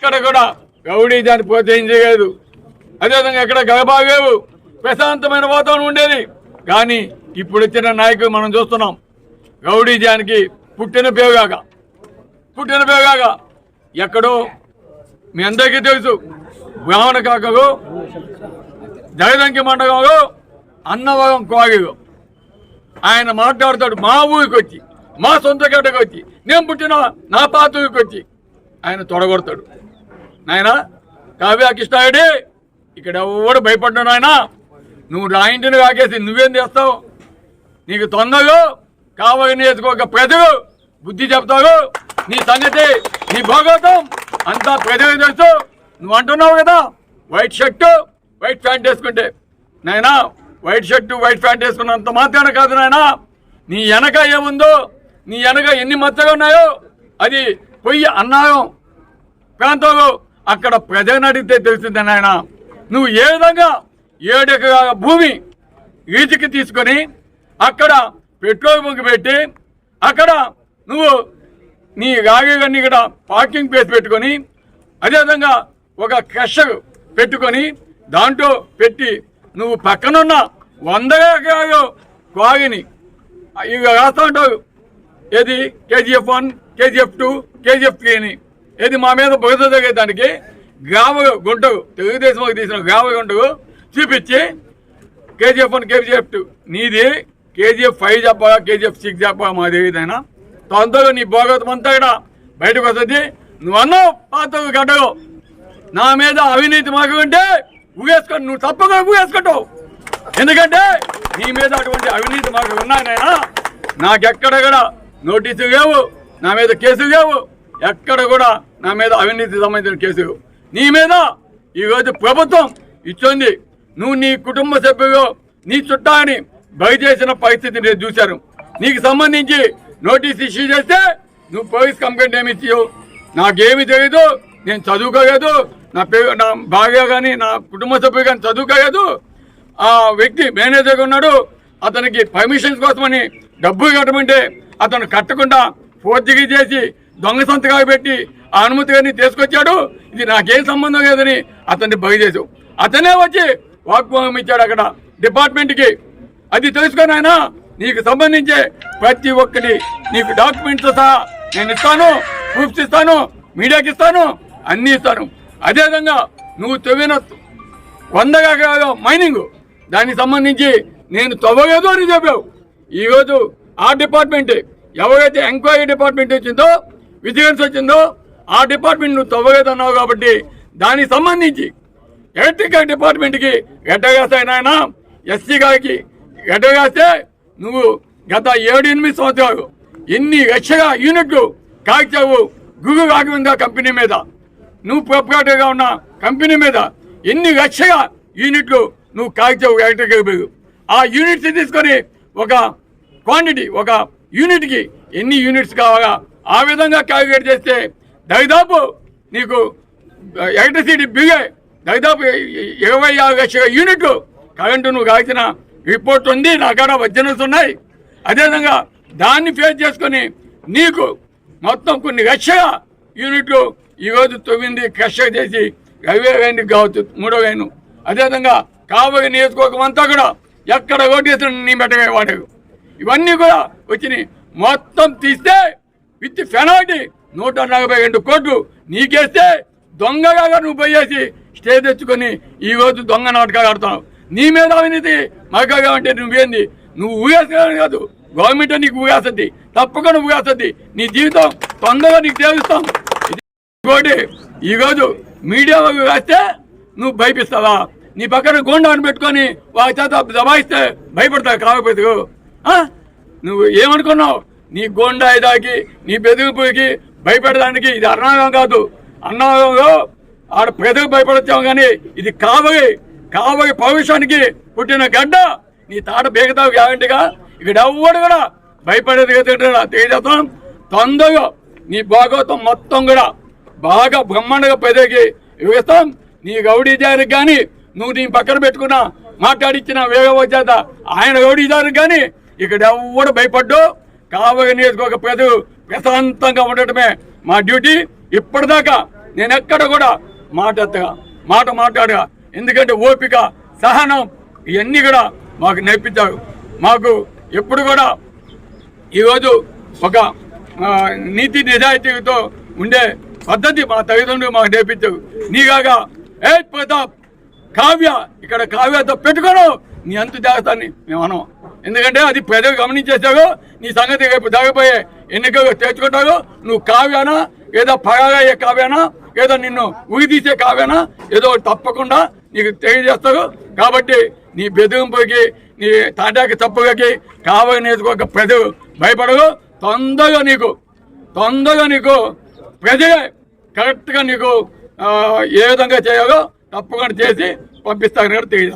ఎక్కడ కూడా గౌడీ దాన్ని ప్రోత్సహించలేదు. అదేవిధంగా ఎక్కడ గలబాగేవు ప్రశాంతమైన వాతావరణం ఉండేది. కానీ ఇప్పుడు వచ్చిన నాయకులు మనం చూస్తున్నాం, గౌడీ జానికి పుట్టిన పేరుగాక ఎక్కడో మీ అందరికీ తెలుసు, బ్రాహ్మణ కాకకు జగదంకి మండలంలో అన్నవరం కోగిలో ఆయన మాట్లాడతాడు. మా ఊరికి వచ్చి, మా సొంత గడ్డకు వచ్చి, నేను పుట్టిన నా పాత ఊరికి వచ్చి ఆయన తొడగొడతాడు. నాయన కావ్య కృష్ణారెడ్డి, ఇక్కడ ఎవడు భయపడ్డాను ఆయన, నువ్వు నా ఇంటిని కాకేసి నువ్వేం చేస్తావు? నీకు తొందరగా కావలి నియోజకవర్గ ప్రజలు బుద్ధి చెప్తావు. నీ సంగతి, నీ భోగోతం అంతా ప్రజలకు తెలుసు. నువ్వు అంటున్నావు కదా వైట్ షర్టు వైట్ ప్యాంట్ వేసుకుంటే, నాయనా వైట్ షర్టు వైట్ ప్యాంట్ వేసుకున్నంత మాత్రాన కాదు నాయన, నీ వెనక ఏముందో, నీ వెనక ఎన్ని మచ్చగా ఉన్నాయో అది పొయ్యి అన్నాయం ప్రాంతంలో అక్కడ ప్రజలను అడిగితే తెలిసిందే నాయన. నువ్వు ఏ విధంగా 7 ఎకరాల భూమి ఈజీకి తీసుకొని అక్కడ పెట్రోల్ బంక్ పెట్టి అక్కడ నువ్వు నీ రాగేగాన్ని ఇక్కడ పార్కింగ్ ప్లేస్ పెట్టుకొని, అదేవిధంగా ఒక క్రషర్ పెట్టుకొని దాంట్లో పెట్టి నువ్వు పక్కనున్న 100 ఎకరాలు క్వారీని ఇక రాస్తా ఉంటావు. ఏది KGF 1, KGF 2, KGF 3 అని ఏది మా మీద బురద తగ్గేదానికి గ్రామ గుంటకు తెలుగుదేశం తీసిన గ్రామ గుంటకు చూపించి KGF 1, KGF 2 నీది, KGF 5 చెప్పగా KGF 6 చెప్పగా మాది ఏదైనా తొందరగా నీ భోగతం అంతా ఇక్కడ బయటకు వస్తుంది. నువ్వు అన్నావు పాత గడ్డలో నా మీద అవినీతి మాకు ఉంటే ఊగేసుకో, నువ్వు తప్పగా ఊగేసుకుంటావు. ఎందుకంటే నీ మీద అటువంటి అవినీతి మాకు ఉన్నాయనైనా నాకెక్కడ కూడా నోటీసులు లేవు, నా మీద కేసులు లేవు, ఎక్కడ కూడా నా మీద అవినీతికి సంబంధించిన కేసులు. నీ మీద ఈరోజు ప్రభుత్వం ఇచ్చింది. నువ్వు నీ కుటుంబ సభ్యులు నీ చుట్టాన్ని బయట చేసిన పరిస్థితి నేను చూశాను. నీకు సంబంధించి నోటీస్ ఇష్యూ చేస్తే నువ్వు పోలీస్ కంప్లైంట్ ఏమి ఇచ్చావు? నాకేమి తెలియదు, నేను చదువుకోలేదు, నా భార్య కానీ నా కుటుంబ సభ్యులు కానీ చదువుకోలేదు. ఆ వ్యక్తి మేనేజర్గా ఉన్నాడు, అతనికి పర్మిషన్స్ కోసమని డబ్బులు కట్టమంటే అతను కట్టకుండా ఫోర్జరీ చేసి దొంగ సంతకాలు పెట్టి ఆ అనుమతి గారిని తీసుకొచ్చాడు. ఇది నాకేం సంబంధం లేదని అతన్ని బయట చేసావు. అతనే వచ్చి వాగ్వాదం ఇచ్చాడు అక్కడ డిపార్ట్మెంట్కి. అది తెలుసుకొని ఆయన నీకు సంబంధించే ప్రతి ఒక్కటి నీకు డాక్యుమెంట్స్ సహా నేను ఇస్తాను, ప్రూఫ్స్ ఇస్తాను, మీడియాకి ఇస్తాను, అన్నీ ఇస్తాను. అదేవిధంగా నువ్వు తవ్విన 100 ఎకరాల మైనింగ్ దానికి సంబంధించి నేను తవ్వలేదు అని చెప్పావు. ఈరోజు ఆ డిపార్ట్మెంట్ ఎవరైతే ఎంక్వైరీ డిపార్ట్మెంట్ వచ్చిందో, విజిలెన్స్ వచ్చిందో ఆ డిపార్ట్మెంట్ నువ్వు తవ్వలేదు అన్నావు. కాబట్టి దానికి సంబంధించి ఎలక్ట్రికల్ డిపార్ట్మెంట్కి గడ్డగాస్తాయి నాయన, ఎస్సీ గారికి గడ్డగాస్తే నువ్వు గత 7-8 సంవత్సరాలు ఎన్ని లక్షల యూనిట్లు కాల్చావు. గూగుల్ రాఘవేంద్ర కంపెనీ మీద, నువ్వు ప్రొపరేటర్గా ఉన్న కంపెనీ మీద ఎన్ని లక్షల యూనిట్లు నువ్వు కాల్చావు ఎలక్ట్రికల్ బిల్లు. ఆ యూనిట్స్ తీసుకొని ఒక క్వాంటిటీ, ఒక యూనిట్కి ఎన్ని యూనిట్స్ కావాలా ఆ విధంగా క్యాలిక్యులేట్ చేస్తే దాదాపు నీకు ఎలక్ట్రిసిటీ బిల్లే దాదాపు 26 లక్షల యూనిట్లు కరెంటు నువ్వు కాల్చిన రిపోర్ట్ ఉంది, నా కాడ వజ్జనస్ ఉన్నాయి. అదేవిధంగా దాన్ని ఫేస్ చేసుకొని నీకు మొత్తం కొన్ని లక్షల యూనిట్లు ఈరోజు 9 క్రషర్ చేసి 20 కావచ్చు 3వ లైను. అదేవిధంగా కావలి నియోజకవర్గం అంతా కూడా ఎక్కడ ఓటేసిన నీ మెట్టగా వాడేవి. ఇవన్నీ కూడా వచ్చినాయి. మొత్తం తీస్తే విత్ పెనాల్టీ 142 కోట్లు నీకేస్తే దొంగగా నువ్వు పోయేసి స్టే తెచ్చుకొని ఈరోజు దొంగ నాటకాలు ఆడుతున్నావు. నీ మీద అవినీతి మగగా అంటే నువ్వేంది? నువ్వు ఊగేసుకోవాలి కాదు, గవర్నమెంట్ నీకు ఊగేస్తుంది, తప్పకుండా ఊగేస్తుంది. నీ జీవితం తొందరగా నీకు తేలుస్తాం. ఇంకోటి, ఈరోజు మీడియా వేస్తే నువ్వు భయపిస్తావా? నీ పక్కన గోండాన్ని పెట్టుకొని వాళ్ళ చేత దబాయిస్తే భయపడతావు. కాకపోతే నువ్వు ఏమనుకున్నావు? నీ గోండా ఇదాకి నీ బెదిరింపుకి భయపెడడానికి ఇది అన్నాగం కాదు. అన్నాగంలో ఆడ ప్రజలకు భయపడతాం కానీ ఇది కావలి పౌరుషానికి పుట్టిన గడ్డ. నీ తాట బేగతావు గ్యారంటీగా. ఇక్కడ ఎవ్వడు కూడా భయపడేది తెలియజేస్తాం. తొందరగా నీ భాగవతం మొత్తం కూడా బాగా బ్రహ్మాండంగా ప్రజలకి ఇస్తాం. నీ గౌడీజానికి కానీ నువ్వు నీ పక్కన పెట్టుకున్న మాట్లాడిచ్చిన వేగవ చేత ఆయన గౌడీజానికి కానీ ఇక్కడ ఎవ్వడు భయపడ్డు. కావలి నియోజకవర్గ ప్రజలు ప్రశాంతంగా ఉండటమే మా డ్యూటీ. ఇప్పటిదాకా నేను ఎక్కడ కూడా మాట మాట్లాడగా, ఎందుకంటే ఓపిక, సహనం ఇవన్నీ కూడా మాకు నేర్పించారు. మాకు ఎప్పుడు కూడా ఈరోజు ఒక నీతి నిజాయితీతో ఉండే పద్ధతి మా తల్లిదండ్రులు మాకు నేర్పించారు. నీగాగా ఏ ప్రతాప్ కావ్య ఇక్కడ కావ్యతో పెట్టుకోను నీ అంత చేస్తాన్ని మేము అనం. ఎందుకంటే అది ప్రజలు గమనించేసావు. నీ సంగతి రేపు జరగబోయే ఎన్నికలు తెచ్చుకుంటావు. నువ్వు కావ్యానా, ఏదో పగాగే కావ్యానా, ఏదో నిన్ను ఉరిదీసే కావ్యానా, ఏదో తప్పకుండా నీకు తెలియజేస్తారు. కాబట్టి నీ బెదిరింపుకి, నీ తాటాకి తప్పులకి కావ్య నేర్చుకోక ప్రజలు భయపడవు. తొందరగా నీకు ప్రజలే కరెక్ట్గా నీకు ఏ విధంగా చేయాలో తప్పకుండా చేసి పంపిస్తారని కూడా తెలియజేస్తారు.